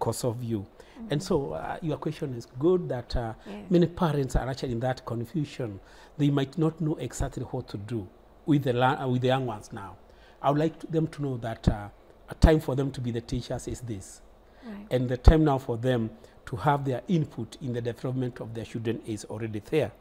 because of you. And so your question is good that many parents are actually in that confusion. They might not know exactly what to do with the young ones now. I would like them to know that a time for them to be the teachers is this. Right. And the time now for them to have their input in the development of their children is already there.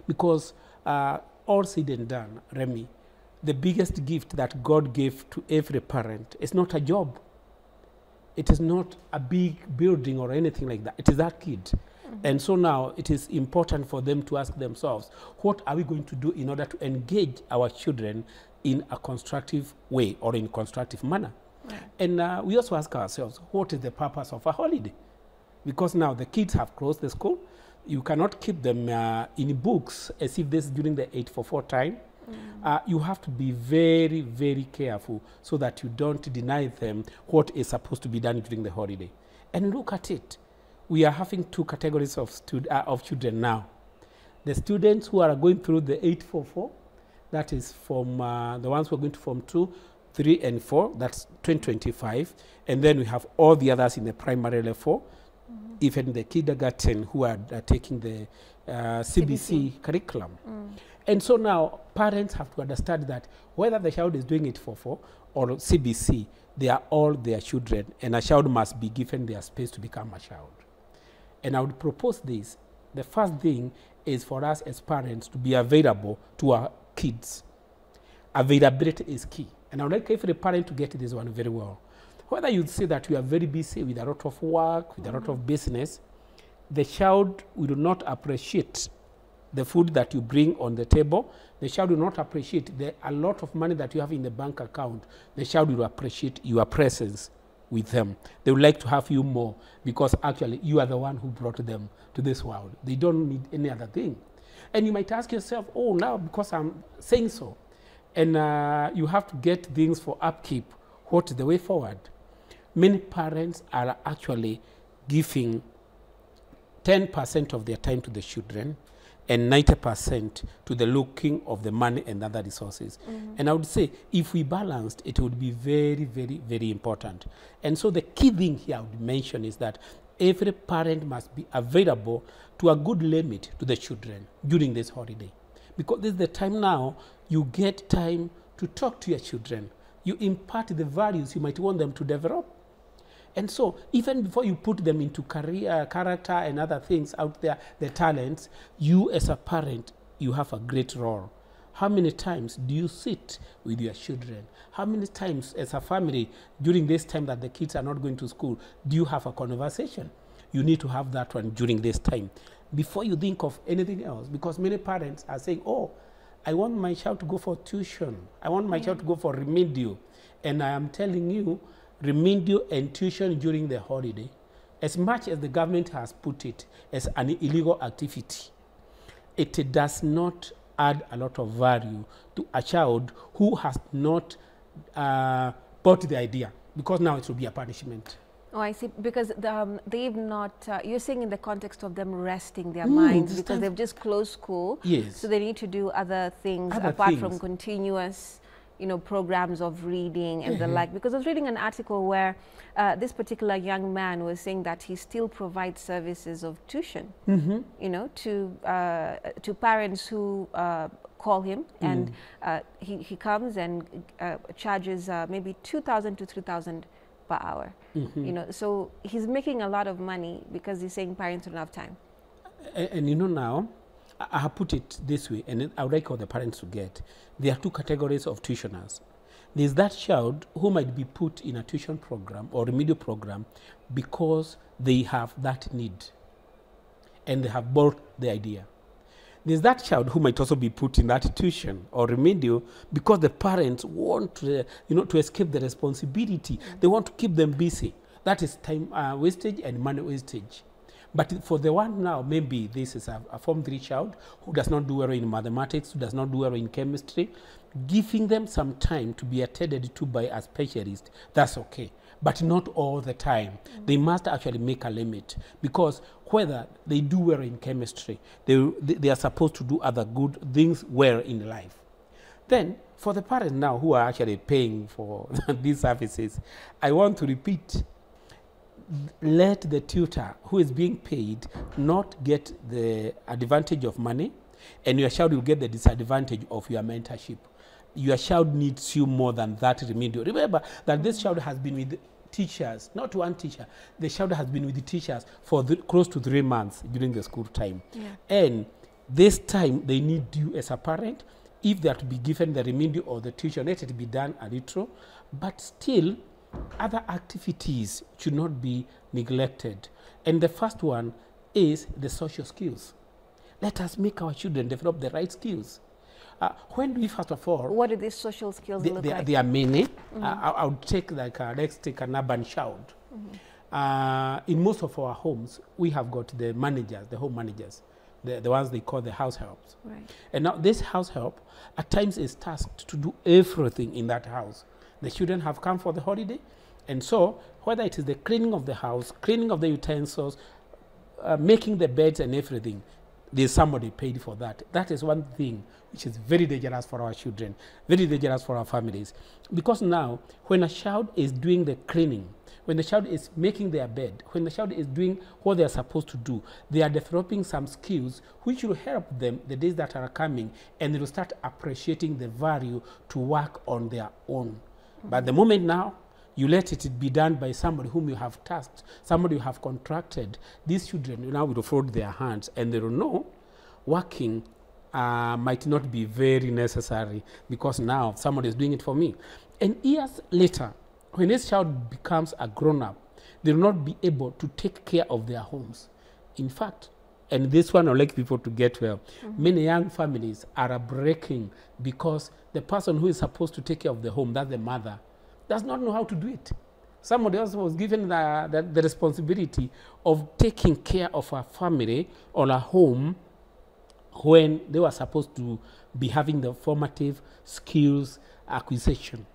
Because all said and done, Remy, the biggest gift that God gave to every parent is not a job. It is not a big building or anything like that. It is that kid. And so now it is important for them to ask themselves, what are we going to do in order to engage our children in a constructive way or in a constructive manner? Right. And we also ask ourselves, what is the purpose of a holiday? Because now the kids have closed the school. You cannot keep them in books as if this is during the 844 time. You have to be very, very careful so that you don't deny them what is supposed to be done during the holiday. And look at it. We are having two categories of children now. The students who are going through the 844, that is from the ones who are going to Form 2, 3, and 4, that's 2025. And then we have all the others in the primary level, even the kindergarten who are taking the CBC curriculum. And so now parents have to understand that whether the child is doing it for 4 or CBC, they are all their children, and a child must be given their space to become a child. And I would propose this. The first thing is for us as parents to be available to our kids. Availability is key. And I would like every parent to get this one very well. Whether you say that you are very busy with a lot of work, with a lot of business, the child will not appreciate the food that you bring on the table. The child will not appreciate a lot of money that you have in the bank account. The child will appreciate your presence with them. They would like to have you more because actually you are the one who brought them to this world. They don't need any other thing. And you might ask yourself, oh, now because I'm saying so, and you have to get things for upkeep, what is the way forward? Many parents are actually giving 10% of their time to the children and 90% to the looking of the money and other resources. And I would say if we balanced, it would be very, very, very important. And so the key thing here I would mention is that every parent must be available to a good limit to the children during this holiday. Because this is the time now you get time to talk to your children. You impart the values you might want them to develop. And so even before you put them into career, character, and other things out there, the talents, you as a parent, you have a great role. How many times do you sit with your children? How many times as a family, during this time that the kids are not going to school, do you have a conversation? You need to have that one during this time before you think of anything else, because many parents are saying, oh, I want my child to go for tuition. I want my child to go for remedial. And I am telling you, remedial and tuition during the holiday, as much as the government has put it as an illegal activity, it does not add a lot of value to a child who has not bought the idea, because now it will be a punishment. Oh, I see. Because they've not, you're saying in the context of them resting their minds, because they've just closed school. Yes. So they need to do other things apart from continuous, you know, programs of reading and the like. Because I was reading an article where this particular young man was saying that he still provides services of tuition, you know, to parents who call him, and he comes and charges maybe 2,000 to 3,000 per hour. You know, so he's making a lot of money because he's saying parents don't have time. And you know, now I have put it this way, and I would like all the parents to get. There are two categories of tuitioners. There's that child who might be put in a tuition program or remedial program because they have that need and they have bought the idea. There's that child who might also be put in that tuition or remedial because the parents want to, you know, to escape the responsibility. They want to keep them busy. That is time wastage and money wastage. But for the one now, maybe this is a Form 3 child who does not do well in mathematics, who does not do well in chemistry, giving them some time to be attended to by a specialist, that's okay. But not all the time. They must actually make a limit, because whether they do well in chemistry, they are supposed to do other good things well in life. Then, for the parents now who are actually paying for these services, I want to repeat, let the tutor who is being paid not get the advantage of money, and your child will get the disadvantage of your mentorship. Your child needs you more than that remedial. Remember that this child has been with teachers, not one teacher. The child has been with the teachers for close to 3 months during the school time. Yeah. And this time they need you as a parent. If they are to be given the remedial or the tuition, let it be done a little, but still other activities should not be neglected. And the first one is the social skills. Let us make our children develop the right skills. When we, first of all... What do these social skills look like? There are many. I would take let's take an urban child. In most of our homes, we have got the managers, the home managers, the ones they call the house helps. Right. And now this house help at times is tasked to do everything in that house. The children have come for the holiday, and so whether it is the cleaning of the house, cleaning of the utensils, making the beds and everything, there's somebody paid for that. That is one thing which is very dangerous for our children, very dangerous for our families. Because now, when a child is doing the cleaning, when the child is making their bed, when the child is doing what they are supposed to do, they are developing some skills which will help them the days that are coming, and they will start appreciating the value to work on their own. But the moment now, you let it be done by somebody whom you have tasked, somebody you have contracted, these children now will fold their hands, and they will know working might not be very necessary, because now somebody is doing it for me. And years later, when this child becomes a grown-up, they will not be able to take care of their homes. In fact, and this one I would like people to get well, many young families are breaking because the person who is supposed to take care of the home, that's the mother, does not know how to do it. Somebody else was given the responsibility of taking care of a family or a home when they were supposed to be having the formative skills acquisition.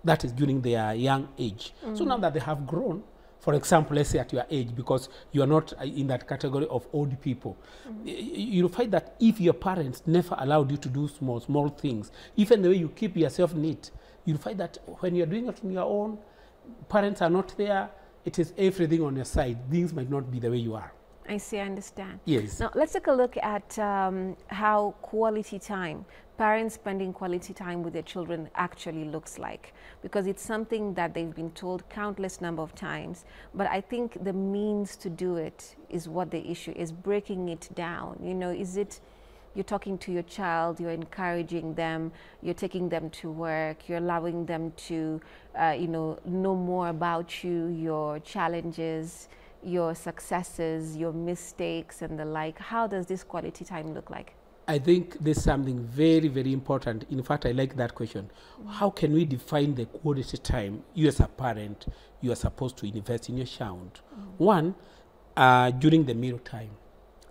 That is during their young age. So now that they have grown, for example, let's say at your age, because you are not in that category of old people, you'll find that if your parents never allowed you to do small things, even the way you keep yourself neat, you'll find that when you're doing it on your own, parents are not there, it is everything on your side. Things might not be the way you are. I see, I understand. Yes. Now, let's take a look at how quality time, parents spending quality time with their children actually looks like, because it's something that they've been told countless number of times, but I think the means to do it is what the issue is, breaking it down. You know, is it you're talking to your child, you're encouraging them, you're taking them to work, you're allowing them to, you know more about you, your challenges, your successes, your mistakes and the like. How does this quality time look like? I think there's something very, very important. In fact, I like that question. How can we define the quality time you as a parent, you are supposed to invest in your child? One, during the meal time.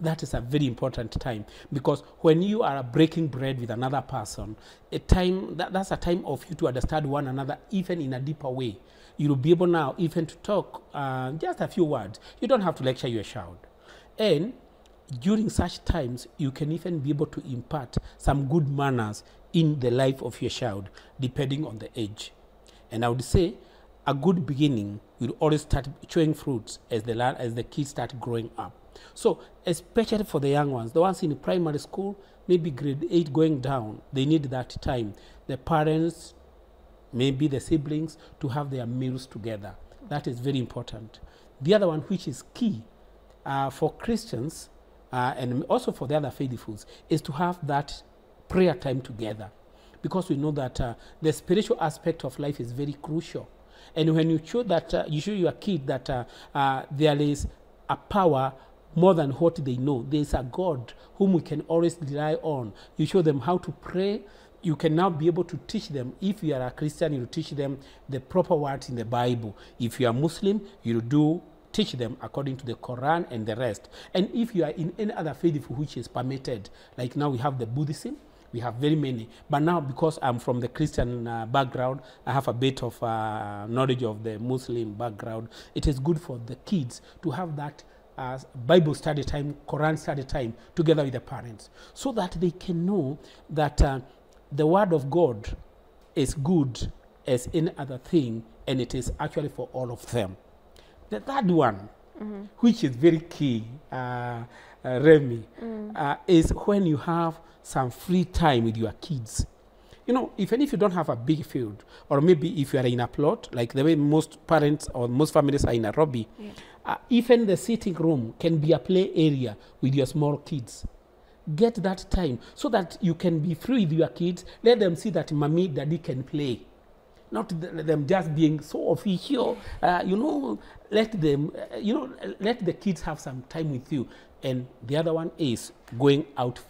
That is a very important time, because when you are breaking bread with another person, that's a time of you to understand one another even in a deeper way. You'll be able now even to talk just a few words. You don't have to lecture your child. And during such times, you can even be able to impart some good manners in the life of your child, depending on the age. And I would say a good beginning will always start showing fruits as the kids start growing up. So, especially for the young ones, the ones in primary school, maybe grade 8 going down, they need that time. The parents, maybe the siblings, to have their meals together. That is very important. The other one, which is key for Christians and also for the other faithfuls, is to have that prayer time together, because we know that the spiritual aspect of life is very crucial. And when you show that, you show your kid that there is a power more than what they know. There is a God whom we can always rely on. You show them how to pray. You can now be able to teach them. If you are a Christian, you teach them the proper words in the Bible. If you are Muslim, you teach them according to the Quran and the rest. And if you are in any other faith which is permitted, like now we have the Buddhism, we have very many. But now, because I'm from the Christian background, I have a bit of knowledge of the Muslim background. It is good for the kids to have that Bible study time, Quran study time together with the parents, so that they can know that the word of God is good as any other thing, and it is actually for all of them. The third one, which is very key, Remy, is when you have some free time with your kids. You know, even if you don't have a big field, or maybe if you are in a plot, like the way most parents or most families are in Nairobi, even the sitting room can be a play area with your small kids. Get that time so that you can be free with your kids. Let them see that mommy, daddy can play. Not them just being so official. You know, let them, you know, let the kids have some time with you. And the other one is going out,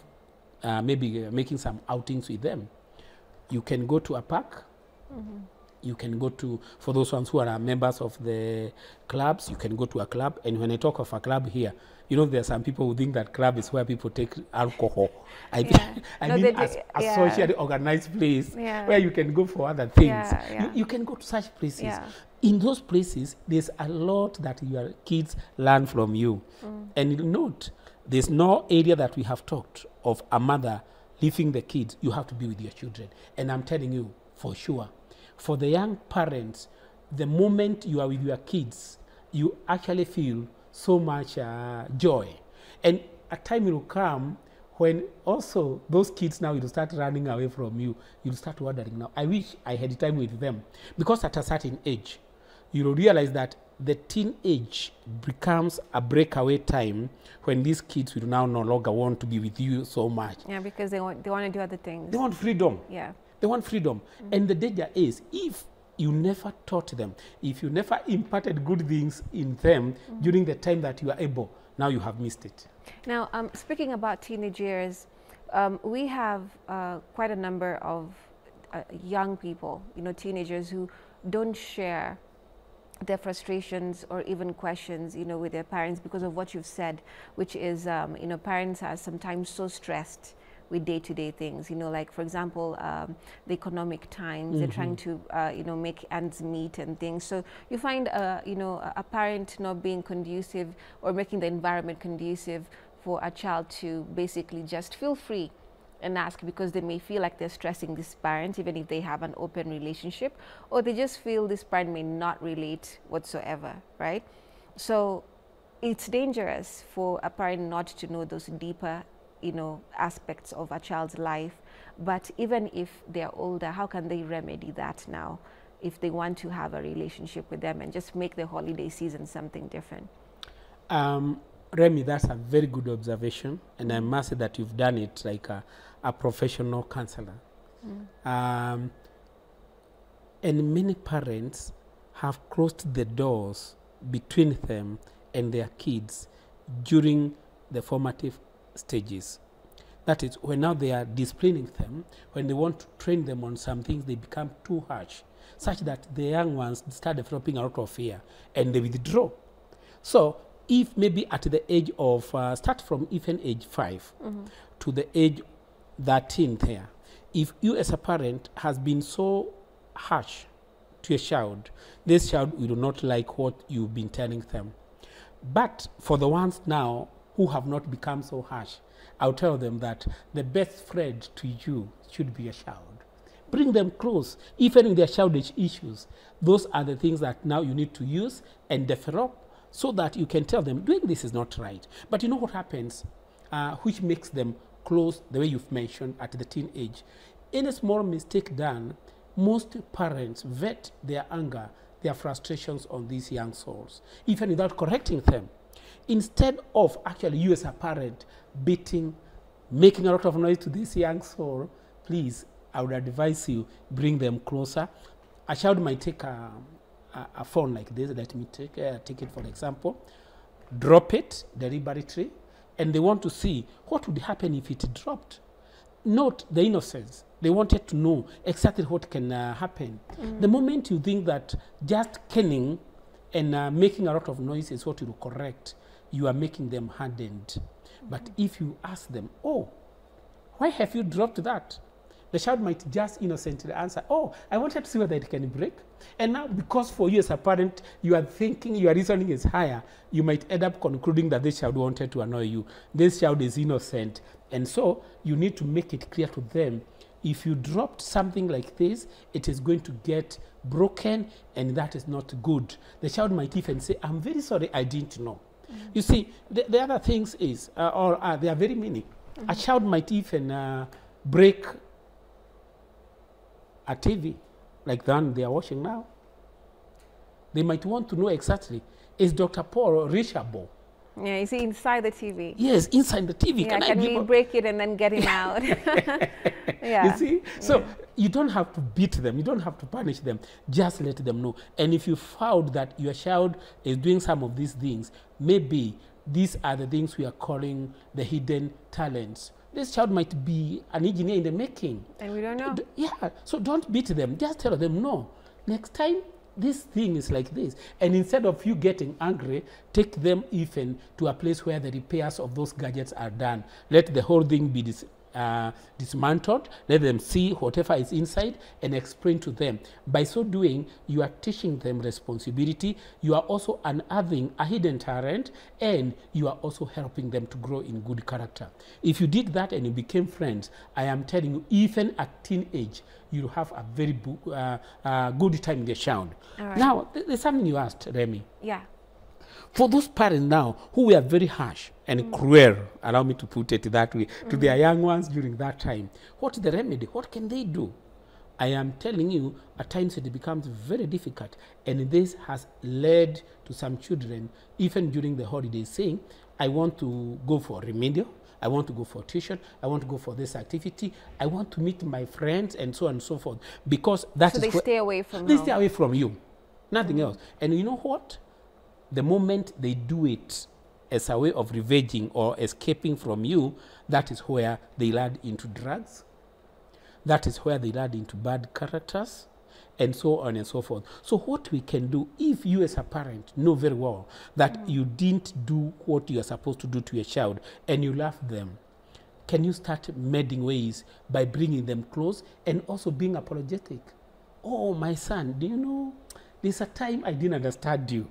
maybe making some outings with them. You can go to a park. You can go to, for those ones who are members of the clubs, you can go to a club. And when I talk of a club here, you know, there are some people who think that club is where people take alcohol. I mean, a socially organized place where you can go for other things. You can go to such places. In those places, there's a lot that your kids learn from you. And note, there's no area that we have talked of a mother leaving the kids. You have to be with your children. And I'm telling you, for sure, for the young parents, the moment you are with your kids, you actually feel so much joy. And a time will come when also those kids now will start running away from you. You'll start wondering, now, I wish I had time with them. Because at a certain age, you will realize that the teenage becomes a breakaway time when these kids will now no longer want to be with you so much. Yeah, because they want to do other things. They want freedom. Yeah. They want freedom. And the danger is, if you never taught them, if you never imparted good things in them during the time that you are able, now you have missed it. Now, speaking about teenage years, we have quite a number of young people, you know, teenagers who don't share their frustrations or even questions, you know, with their parents because of what you've said, which is, you know, parents are sometimes so stressed with day-to-day things, you know, like, for example, the economic times, they're trying to, you know, make ends meet and things. So you find, you know, a parent not being conducive or making the environment conducive for a child to basically just feel free and ask, because they may feel like they're stressing this parent, even if they have an open relationship, or they just feel this parent may not relate whatsoever, right? So it's dangerous for a parent not to know those deeper, you know, aspects of a child's life. But even if they're older, how can they remedy that now if they want to have a relationship with them and just make the holiday season something different? Remy, that's a very good observation, and I must say that you've done it like a professional counselor. And many parents have closed the doors between them and their kids during the formative stages. That is, when now they are disciplining them, when they want to train them on some things, they become too harsh, such that the young ones start developing a lot of fear and they withdraw. So if maybe at the age of, start from even age 5 to the age 13 there, if you as a parent has been so harsh to a child, this child will not like what you've been telling them. But for the ones now who have not become so harsh, I'll tell them that the best friend to you should be a child. Bring them close, even in their childish issues. Those are the things that now you need to use and develop, so that you can tell them, doing this is not right. But you know what happens, which makes them close the way you've mentioned at the teen age. Any small mistake done, most parents vet their anger, their frustrations on these young souls, even without correcting them. Instead of actually you as a parent beating, making a lot of noise to this young soul, please, I would advise you, bring them closer. A child might take a phone like this, let me take it for example, drop it deliberately, and they want to see what would happen if it dropped. Note the innocence. They wanted to know exactly what can happen. The moment you think that just kenning and making a lot of noise is what will correct, you are making them hardened. But if you ask them, oh, why have you dropped that? The child might just innocently answer, oh, I wanted to see whether it can break. And now, because for you as a parent, you are thinking, your reasoning is higher, you might end up concluding that this child wanted to annoy you. This child is innocent. And so you need to make it clear to them, if you dropped something like this, it is going to get broken, and that is not good. The child might even say, I'm very sorry, I didn't know. You see, the other things is, there are very many. A child might even break a TV, like the one they are watching now. They might want to know exactly, is Dr. Paul reachable? Yeah, you see, inside the TV. Yes, inside the TV. Yeah, can we break it and then get him out? Yeah. You see? So you don't have to beat them. You don't have to punish them. Just let them know. And if you found that your child is doing some of these things, maybe these are the things we are calling the hidden talents. This child might be an engineer in the making. And we don't know. Yeah. So don't beat them. Just tell them, no. Next time, this thing is like this. And instead of you getting angry, take them even to a place where the repairs of those gadgets are done. Let the whole thing be dismantled. Let them see whatever is inside and explain to them. By so doing, you are teaching them responsibility. You are also unearthing a hidden talent, and you are also helping them to grow in good character. If you did that and you became friends, I am telling you, even at teenage, you'll have a very good time in the child. Right. Now, there's something you asked, Remy. Yeah. For those parents now who were very harsh and cruel, allow me to put it that way, to their young ones during that time, what's the remedy? What can they do? I am telling you, at times it becomes very difficult, and this has led to some children, even during the holidays, saying, I want to go for remedial, I want to go for tuition, I want to go for this activity, I want to meet my friends, and so on and so forth, because that is they stay away from they stay away from you, nothing else. And you know what? The moment they do it as a way of revenging or escaping from you, that is where they lead into drugs. That is where they lead into bad characters, and so on and so forth. So what we can do, if you as a parent know very well that you didn't do what you are supposed to do to your child and you love them, can you start mending ways by bringing them close and also being apologetic? Oh, my son, do you know, there's a time I didn't understand you.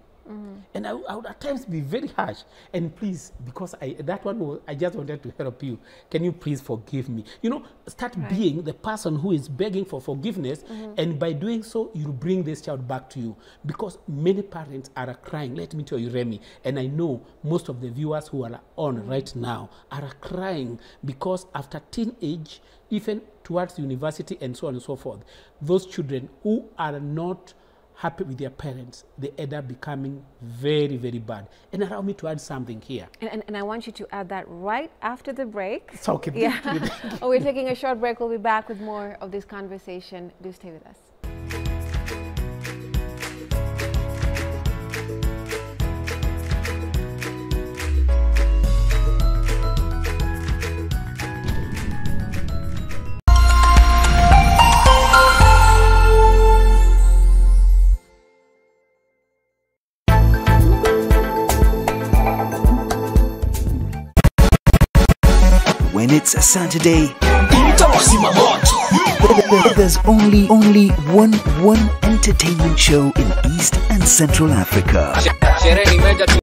And I would at times be very harsh. And please, because that one was, I just wanted to help you. Can you please forgive me? You know, start being the person who is begging for forgiveness. And by doing so, you'll bring this child back to you. Because many parents are crying. Let me tell you, Remy, and I know most of the viewers who are on right now are crying because after teenage, even towards university and so on and so forth, those children who are not happy with their parents, they end up becoming very, very bad. And allow me to add something here. And I want you to add that right after the break. It's okay. Yeah. We're taking a short break. We'll be back with more of this conversation. Do stay with us. When it's a Saturday, there's only one entertainment show in East and Central Africa.